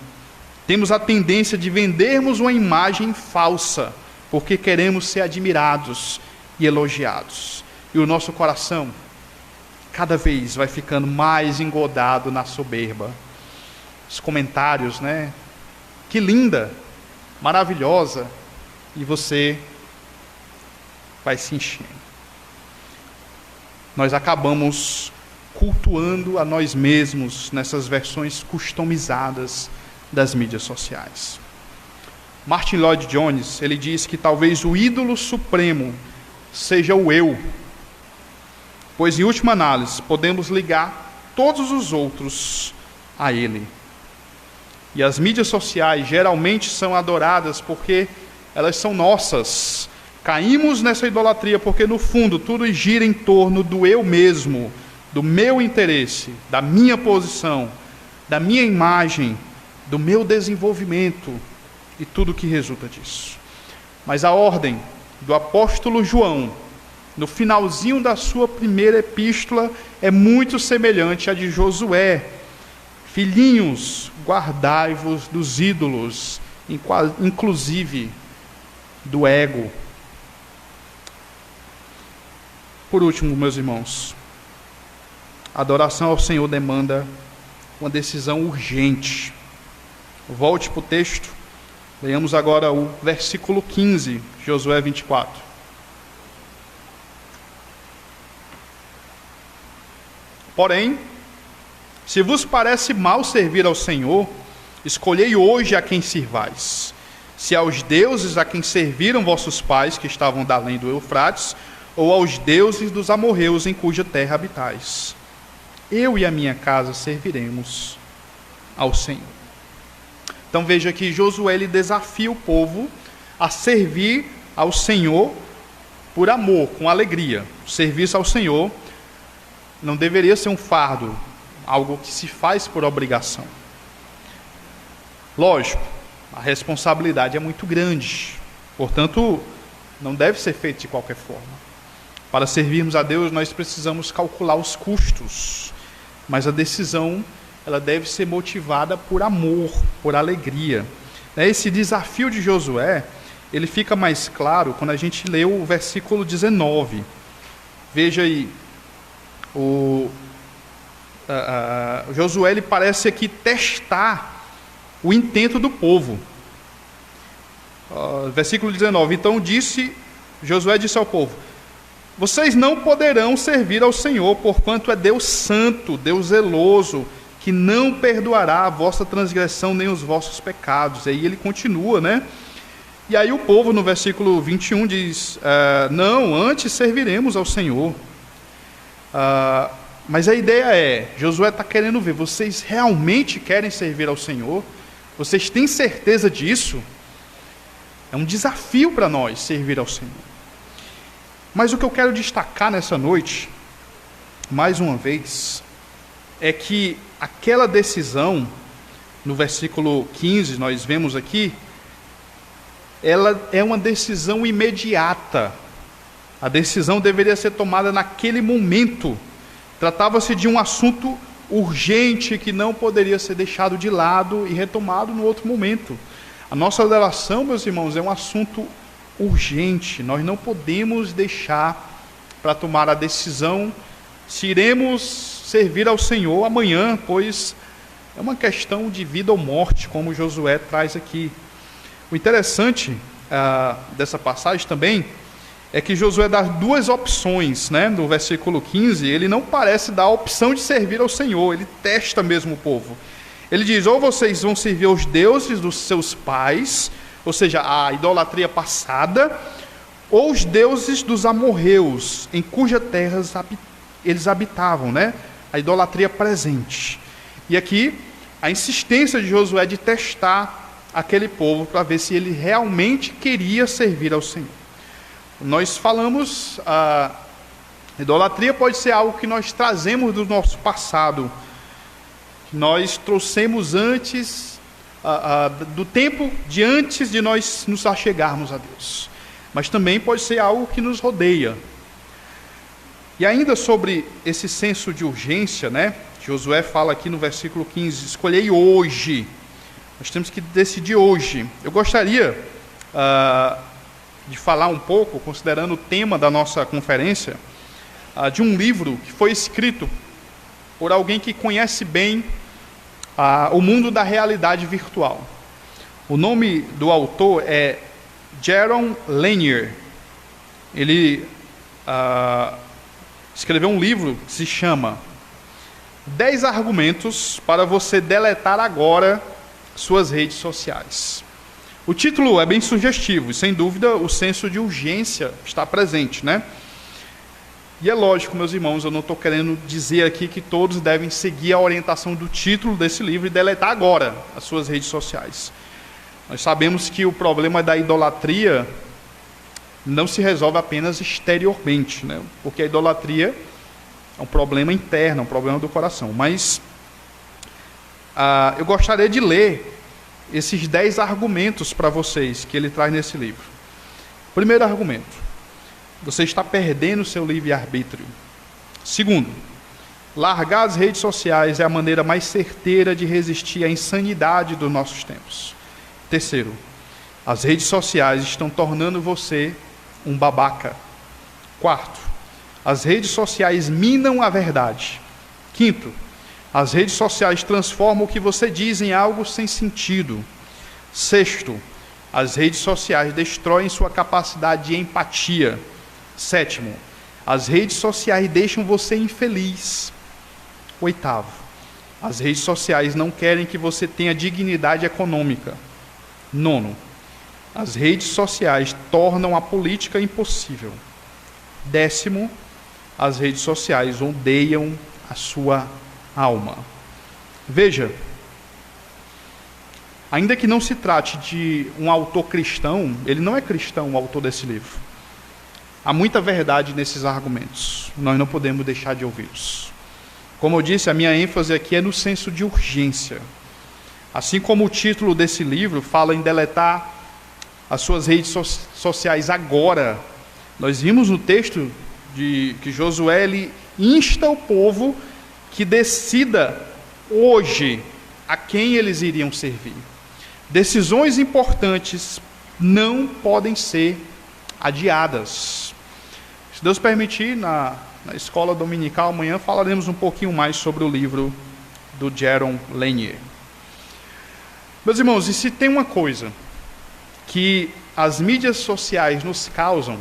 Temos a tendência de vendermos uma imagem falsa, porque queremos ser admirados e elogiados. E o nosso coração, cada vez vai ficando mais engodado na soberba. Os comentários, que linda, maravilhosa, e você vai se enchendo. Nós acabamos cultuando a nós mesmos nessas versões customizadas das mídias sociais. Martin Lloyd Jones, ele diz que talvez o ídolo supremo seja o eu, pois em última análise podemos ligar todos os outros a ele. E as mídias sociais geralmente são adoradas porque elas são nossas. Caímos nessa idolatria porque no fundo tudo gira em torno do eu mesmo, do meu interesse, da minha posição, da minha imagem, do meu desenvolvimento e tudo que resulta disso. Mas a ordem do apóstolo João, no finalzinho da sua primeira epístola, é muito semelhante à de Josué. Filhinhos, guardai-vos dos ídolos, inclusive do ego. por último, meus irmãos, a adoração ao Senhor demanda uma decisão urgente. Volte para o texto, leiamos agora o versículo 15, Josué 24. Porém, se vos parece mal servir ao Senhor, escolhei hoje a quem sirvais. Se aos deuses a quem serviram vossos pais, que estavam da além do Eufrates, ou aos deuses dos amorreus em cuja terra habitais. Eu e a minha casa serviremos ao Senhor. Então veja que Josué ele desafia o povo a servir ao Senhor por amor, com alegria. O serviço ao Senhor não deveria ser um fardo, algo que se faz por obrigação. Lógico, a responsabilidade é muito grande, portanto, não deve ser feito de qualquer forma. Para servirmos a Deus, nós precisamos calcular os custos, mas a decisão ela deve ser motivada por amor, por alegria. Esse desafio de Josué, ele fica mais claro quando a gente lê o versículo 19. Veja aí, Josué ele parece aqui testar o intento do povo. Versículo 19, então Josué disse ao povo: vocês não poderão servir ao Senhor, porquanto é Deus santo, Deus zeloso, que não perdoará a vossa transgressão nem os vossos pecados. E aí ele continua, né? E aí o povo no versículo 21 diz, não, antes serviremos ao Senhor. Mas a ideia é, Josué está querendo ver, vocês realmente querem servir ao Senhor? Vocês têm certeza disso? É um desafio para nós servir ao Senhor. Mas o que eu quero destacar nessa noite, mais uma vez, é que aquela decisão, no versículo 15, nós vemos aqui, ela é uma decisão imediata. A decisão deveria ser tomada naquele momento. Tratava-se de um assunto urgente que não poderia ser deixado de lado e retomado no outro momento. A nossa adoração, meus irmãos, é um assunto urgente. Nós não podemos deixar para tomar a decisão se iremos servir ao Senhor amanhã, pois é uma questão de vida ou morte, como Josué traz aqui. O interessante dessa passagem também é que Josué dá duas opções, né? No versículo 15, ele não parece dar a opção de servir ao Senhor, ele testa mesmo o povo. Ele diz, ou vocês vão servir aos deuses dos seus pais, ou seja, a idolatria passada, ou os deuses dos amorreus, em cuja terras eles habitavam, né? A idolatria presente. E aqui, a insistência de Josué de testar aquele povo para ver se ele realmente queria servir ao Senhor. Nós falamos, a idolatria pode ser algo que nós trazemos do nosso passado, que nós trouxemos antes, do tempo de antes de nós nos achegarmos a Deus. Mas também pode ser algo que nos rodeia. E ainda sobre esse senso de urgência, né? Josué fala aqui no versículo 15, escolhei hoje. Nós temos que decidir hoje. Eu gostaria de falar um pouco, considerando o tema da nossa conferência, de um livro que foi escrito por alguém que conhece bem o mundo da realidade virtual. O nome do autor é Jaron Lanier. Ele escreveu um livro que se chama 10 argumentos para você deletar agora suas redes sociais. O título é bem sugestivo e, sem dúvida, o senso de urgência está presente, né? E é lógico, meus irmãos, eu não estou querendo dizer aqui que todos devem seguir a orientação do título desse livro e deletar agora as suas redes sociais. Nós sabemos que o problema da idolatria não se resolve apenas exteriormente, né? Porque a idolatria é um problema interno, é um problema do coração. Mas eu gostaria de ler esses 10 argumentos para vocês que ele traz nesse livro. Primeiro argumento: você está perdendo seu livre-arbítrio. Segundo, largar as redes sociais é a maneira mais certeira de resistir à insanidade dos nossos tempos. Terceiro, as redes sociais estão tornando você um babaca. Quarto, As redes sociais minam a verdade. Quinto, as redes sociais transformam o que você diz em algo sem sentido. Sexto, as redes sociais destroem sua capacidade de empatia. Sétimo, as redes sociais deixam você infeliz. Oitavo, as redes sociais não querem que você tenha dignidade econômica. Nono, as redes sociais tornam a política impossível. Décimo, as redes sociais odeiam a sua alma. Veja, ainda que não se trate de um autor cristão, ele não é cristão, o autor desse livro. Há muita verdade nesses argumentos, nós não podemos deixar de ouvi-los. Como eu disse, a minha ênfase aqui é no senso de urgência. Assim como o título desse livro fala em deletar as suas redes sociais agora, nós vimos no texto que Josué ele insta o povo que decida hoje a quem eles iriam servir. Decisões importantes não podem ser adiadas. Se Deus permitir, na escola dominical amanhã falaremos um pouquinho mais sobre o livro do Jaron Lanier. Meus irmãos, e se tem uma coisa que as mídias sociais nos causam,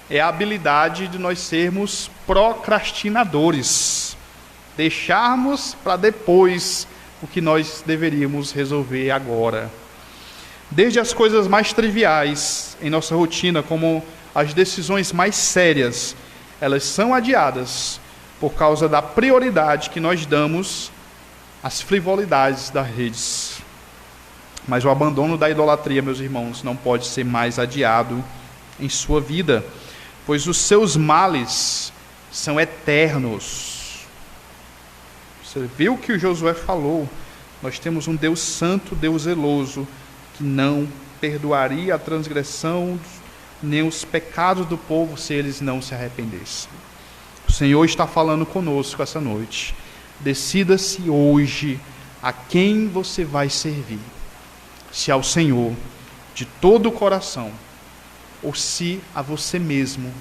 é a habilidade de nós sermos procrastinadores, deixarmos para depois o que nós deveríamos resolver agora. Desde as coisas mais triviais em nossa rotina, como as decisões mais sérias, elas são adiadas por causa da prioridade que nós damos às frivolidades das redes. Mas o abandono da idolatria, meus irmãos, não pode ser mais adiado em sua vida, pois os seus males são eternos. Você viu o que o Josué falou? Nós temos um Deus santo, Deus zeloso, que não perdoaria a transgressão nem os pecados do povo se eles não se arrependessem. O Senhor está falando conosco essa noite. Decida-se hoje a quem você vai servir. Se ao Senhor de todo o coração, ou se a você mesmo,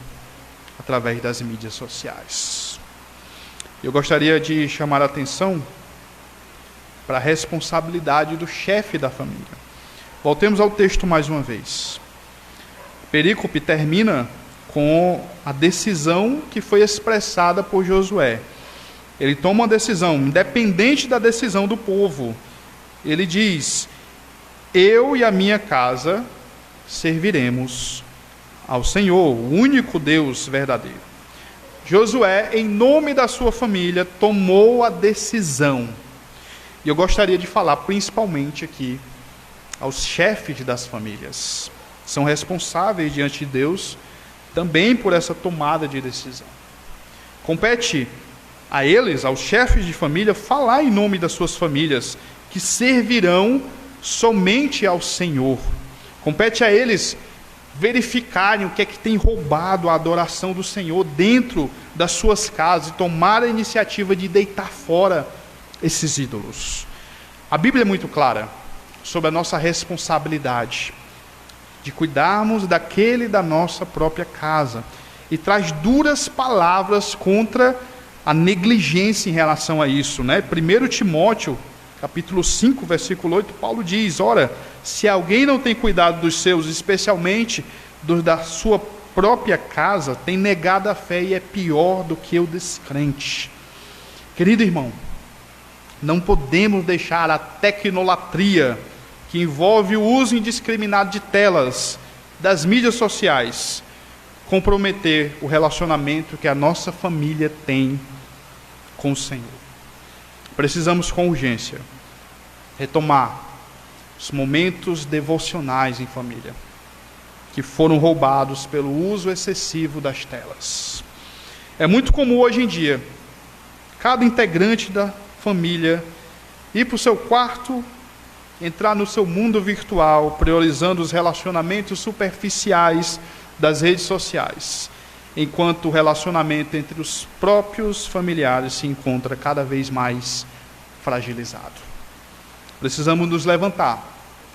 através das mídias sociais. Eu gostaria de chamar a atenção para a responsabilidade do chefe da família. Voltemos ao texto mais uma vez. A perícope termina com a decisão que foi expressada por Josué. Ele toma uma decisão, independente da decisão do povo. Ele diz: eu e a minha casa serviremos ao Senhor, o único Deus verdadeiro. Josué, em nome da sua família, tomou a decisão. E eu gostaria de falar principalmente aqui aos chefes das famílias. São responsáveis diante de Deus também por essa tomada de decisão. Compete a eles, aos chefes de família, falar em nome das suas famílias, que servirão somente ao Senhor. Compete a eles verificarem o que é que tem roubado a adoração do Senhor dentro das suas casas e tomar a iniciativa de deitar fora esses ídolos. A Bíblia é muito clara sobre a nossa responsabilidade de cuidarmos daquele da nossa própria casa e traz duras palavras contra a negligência em relação a isso, né? 1 Timóteo, capítulo 5, versículo 8, Paulo diz: ora, se alguém não tem cuidado dos seus, especialmente dos da sua própria casa, tem negado a fé e é pior do que o descrente. Querido irmão, não podemos deixar a tecnolatria, que envolve o uso indiscriminado de telas, das mídias sociais, comprometer o relacionamento que a nossa família tem com o Senhor. Precisamos com urgência retomar os momentos devocionais em família, que foram roubados pelo uso excessivo das telas. É muito comum hoje em dia, cada integrante da família ir para o seu quarto, entrar no seu mundo virtual, priorizando os relacionamentos superficiais das redes sociais, enquanto o relacionamento entre os próprios familiares se encontra cada vez mais fragilizado. Precisamos nos levantar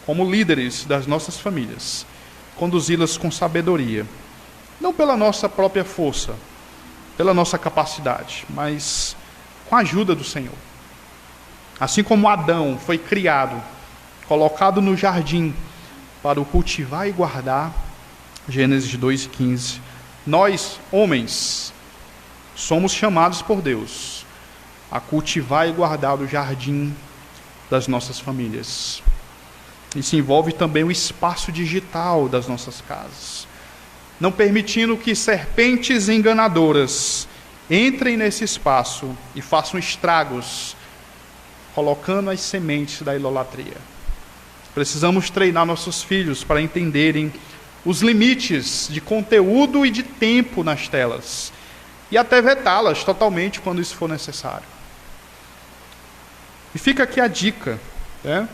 como líderes das nossas famílias, conduzi-las com sabedoria não pela nossa própria força, pela nossa capacidade, mas com a ajuda do Senhor. Assim como Adão foi criado, colocado no jardim para o cultivar e guardar, Gênesis 2:15, nós, homens, somos chamados por Deus a cultivar e guardar o jardim das nossas famílias. Isso envolve também o espaço digital das nossas casas, não permitindo que serpentes enganadoras entrem nesse espaço e façam estragos, colocando as sementes da idolatria. Precisamos treinar nossos filhos para entenderem os limites de conteúdo e de tempo nas telas, e até vetá-las totalmente quando isso for necessário. E fica aqui a dica, né?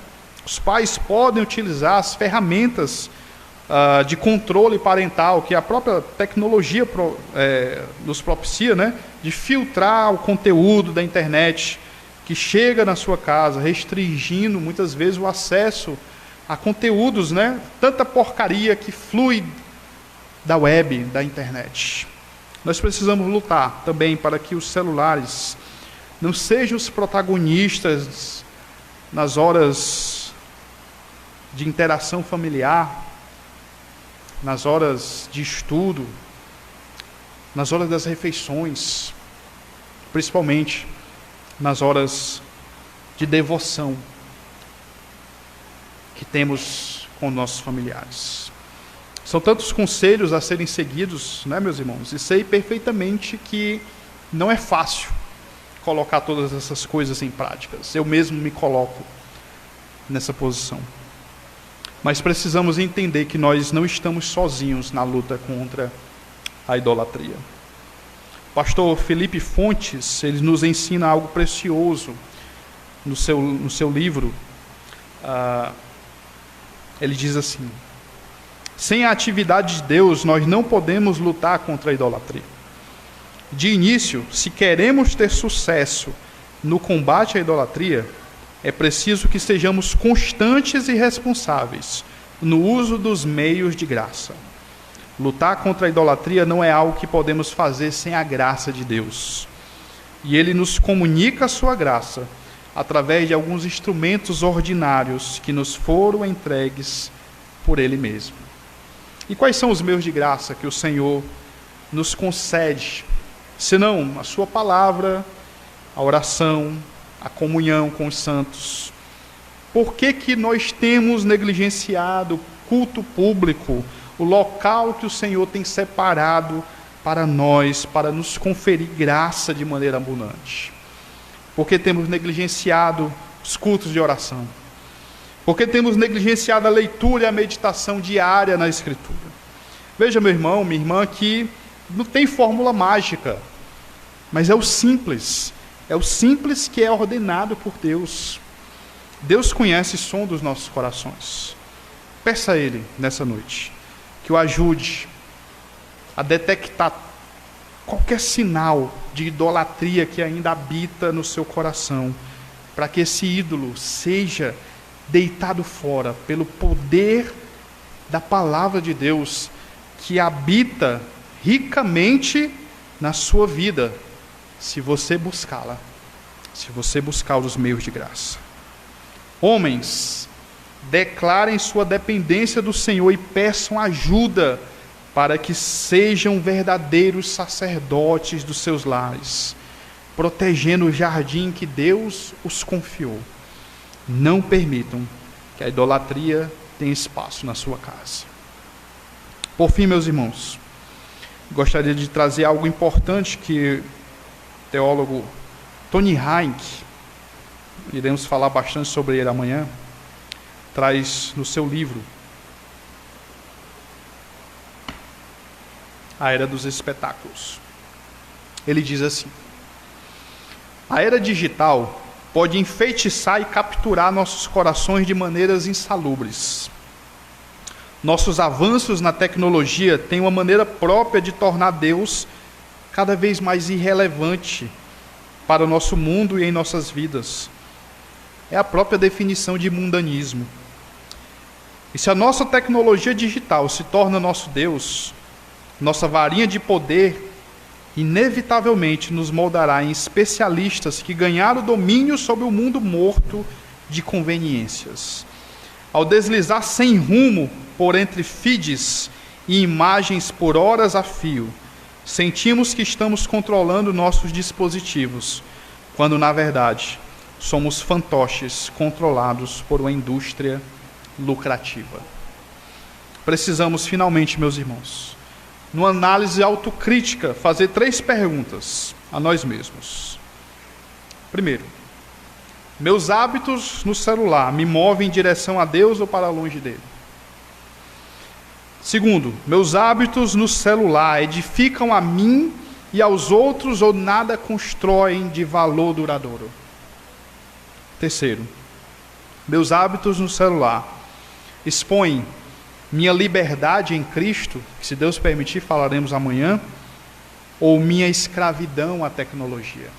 Os pais podem utilizar as ferramentas de controle parental que a própria tecnologia nos propicia, né? De filtrar o conteúdo da internet que chega na sua casa, restringindo muitas vezes o acesso a conteúdos, né? Tanta porcaria que flui da web, da internet. Nós precisamos lutar também para que os celulares não sejam os protagonistas nas horas de interação familiar, nas horas de estudo, nas horas das refeições, principalmente nas horas de devoção que temos com nossos familiares. São tantos conselhos a serem seguidos, né, meus irmãos? E sei perfeitamente que não é fácil colocar todas essas coisas em práticas. Eu mesmo me coloco nessa posição. Mas precisamos entender que nós não estamos sozinhos na luta contra a idolatria. O pastor Felipe Fontes, ele nos ensina algo precioso no seu livro. Ele diz assim: sem a atividade de Deus, nós não podemos lutar contra a idolatria. De início, se queremos ter sucesso no combate à idolatria, é preciso que sejamos constantes e responsáveis no uso dos meios de graça. Lutar contra a idolatria não é algo que podemos fazer sem a graça de Deus. E Ele nos comunica a sua graça através de alguns instrumentos ordinários que nos foram entregues por Ele mesmo. E quais são os meios de graça que o Senhor nos concede? Senão a sua palavra, a oração, a comunhão com os santos. Por que nós temos negligenciado o culto público, o local que o Senhor tem separado para nós, para nos conferir graça de maneira abundante? Por que temos negligenciado os cultos de oração? Por que temos negligenciado a leitura e a meditação diária na Escritura? Veja, meu irmão, minha irmã, que não tem fórmula mágica, mas é o simples que é ordenado por Deus. Deus conhece o som dos nossos corações. Peça a Ele nessa noite que o ajude a detectar qualquer sinal de idolatria que ainda habita no seu coração, para que esse ídolo seja deitado fora pelo poder da palavra de Deus, que habita ricamente na sua vida, se você buscá-la, se você buscar os meios de graça. Homens, declarem sua dependência do Senhor e peçam ajuda para que sejam verdadeiros sacerdotes dos seus lares, protegendo o jardim que Deus os confiou. Não permitam que a idolatria tenha espaço na sua casa. Por fim, meus irmãos, gostaria de trazer algo importante que o teólogo Tony Heinck, iremos falar bastante sobre ele amanhã, traz no seu livro A Era dos Espetáculos. Ele diz assim: a era digital pode enfeitiçar e capturar nossos corações de maneiras insalubres. Nossos avanços na tecnologia têm uma maneira própria de tornar Deus cada vez mais irrelevante para o nosso mundo e em nossas vidas. É a própria definição de mundanismo. E se a nossa tecnologia digital se torna nosso Deus, Nossa varinha de poder inevitavelmente nos moldará em especialistas que ganharam domínio sobre o mundo morto de conveniências. Ao deslizar sem rumo por entre feeds e imagens por horas a fio, sentimos que estamos controlando nossos dispositivos, quando na verdade somos fantoches controlados por uma indústria lucrativa. Precisamos finalmente, meus irmãos, numa análise autocrítica, fazer 3 perguntas a nós mesmos. Primeiro, meus hábitos no celular me movem em direção a Deus ou para longe dele? Segundo, meus hábitos no celular edificam a mim e aos outros ou nada constroem de valor duradouro? Terceiro, meus hábitos no celular expõem minha liberdade em Cristo, que se Deus permitir falaremos amanhã, ou minha escravidão à tecnologia?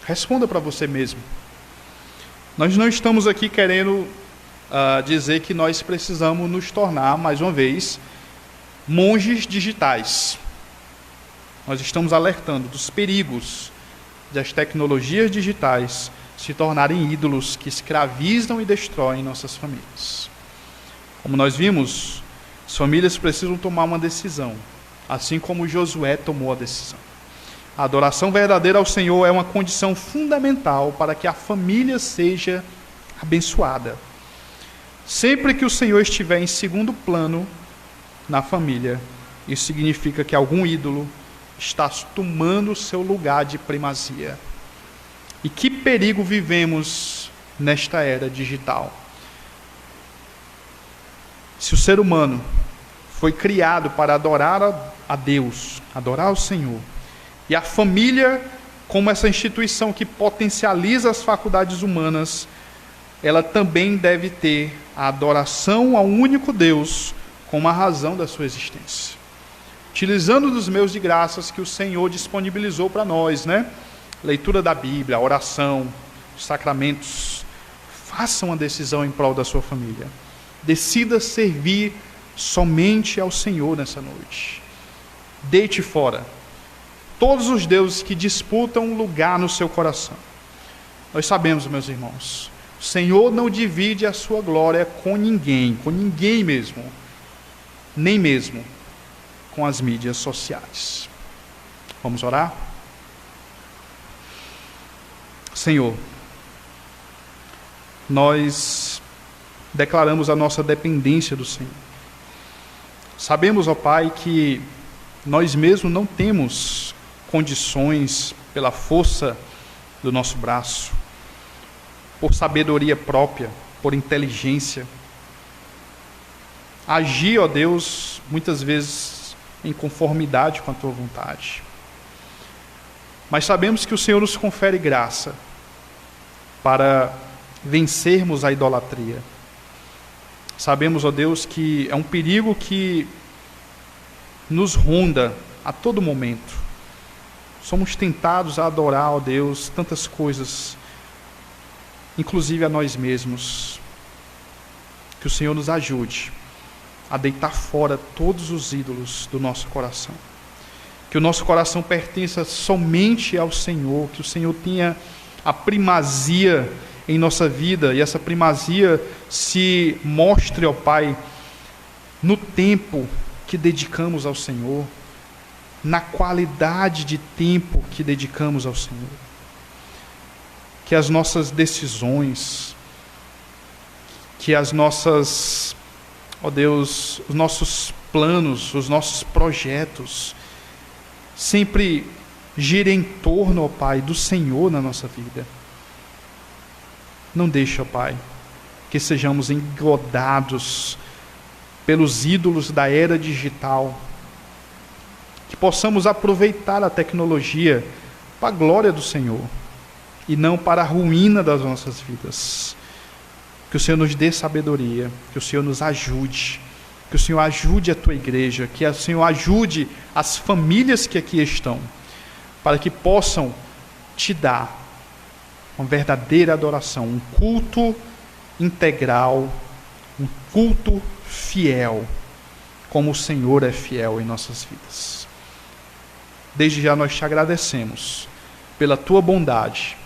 Responda para você mesmo. Nós não estamos aqui querendo dizer que nós precisamos nos tornar, mais uma vez, monges digitais. Nós estamos alertando dos perigos das tecnologias digitais se tornarem ídolos que escravizam e destroem nossas famílias. Como nós vimos, as famílias precisam tomar uma decisão, assim como Josué tomou a decisão. A adoração verdadeira ao Senhor é uma condição fundamental para que a família seja abençoada. Sempre que o Senhor estiver em segundo plano na família, isso significa que algum ídolo está tomando o seu lugar de primazia. E que perigo vivemos nesta era digital. Se o ser humano foi criado para adorar a Deus, adorar o Senhor, e a família, como essa instituição que potencializa as faculdades humanas, ela também deve ter a adoração ao único Deus como a razão da sua existência. Utilizando dos meios de graças que o Senhor disponibilizou para nós, né? Leitura da Bíblia, oração, os sacramentos. Faça uma decisão em prol da sua família. Decida servir somente ao Senhor nessa noite. Deite fora todos os deuses que disputam lugar no seu coração. Nós sabemos, meus irmãos, o Senhor não divide a sua glória com ninguém mesmo, nem mesmo com as mídias sociais. Vamos orar? Senhor, nós declaramos a nossa dependência do Senhor. Sabemos, ó Pai, que nós mesmos não temos condições, pela força do nosso braço, por sabedoria própria, por inteligência, agir, ó Deus, muitas vezes em conformidade com a Tua vontade. Mas sabemos que o Senhor nos confere graça para vencermos a idolatria. Sabemos, ó Deus, que é um perigo que nos ronda a todo momento. Somos tentados a adorar, ó Deus, tantas coisas, inclusive a nós mesmos. Que o Senhor nos ajude a deitar fora todos os ídolos do nosso coração. Que o nosso coração pertença somente ao Senhor, que o Senhor tenha a primazia em nossa vida, e essa primazia se mostre, ó Pai, no tempo que dedicamos ao Senhor, na qualidade de tempo que dedicamos ao Senhor. Que as nossas decisões, que as nossas, ó Deus, os nossos planos, os nossos projetos, sempre girem em torno, ó Pai, do Senhor na nossa vida. Não deixe, ó Pai, que sejamos engodados pelos ídolos da era digital, que possamos aproveitar a tecnologia para a glória do Senhor e não para a ruína das nossas vidas. Que o Senhor nos dê sabedoria, que o Senhor nos ajude, que o Senhor ajude a Tua igreja, que o Senhor ajude as famílias que aqui estão, para que possam Te dar uma verdadeira adoração, um culto integral, um culto fiel, como o Senhor é fiel em nossas vidas. Desde já nós te agradecemos pela tua bondade,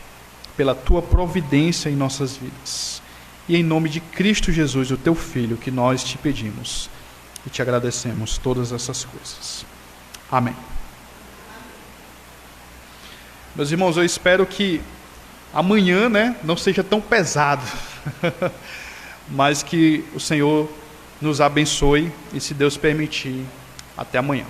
pela tua providência em nossas vidas. E em nome de Cristo Jesus, o teu Filho, que nós te pedimos e te agradecemos todas essas coisas. Amém. Meus irmãos, eu espero que amanhã, não seja tão pesado, mas que o Senhor nos abençoe e, se Deus permitir, até amanhã.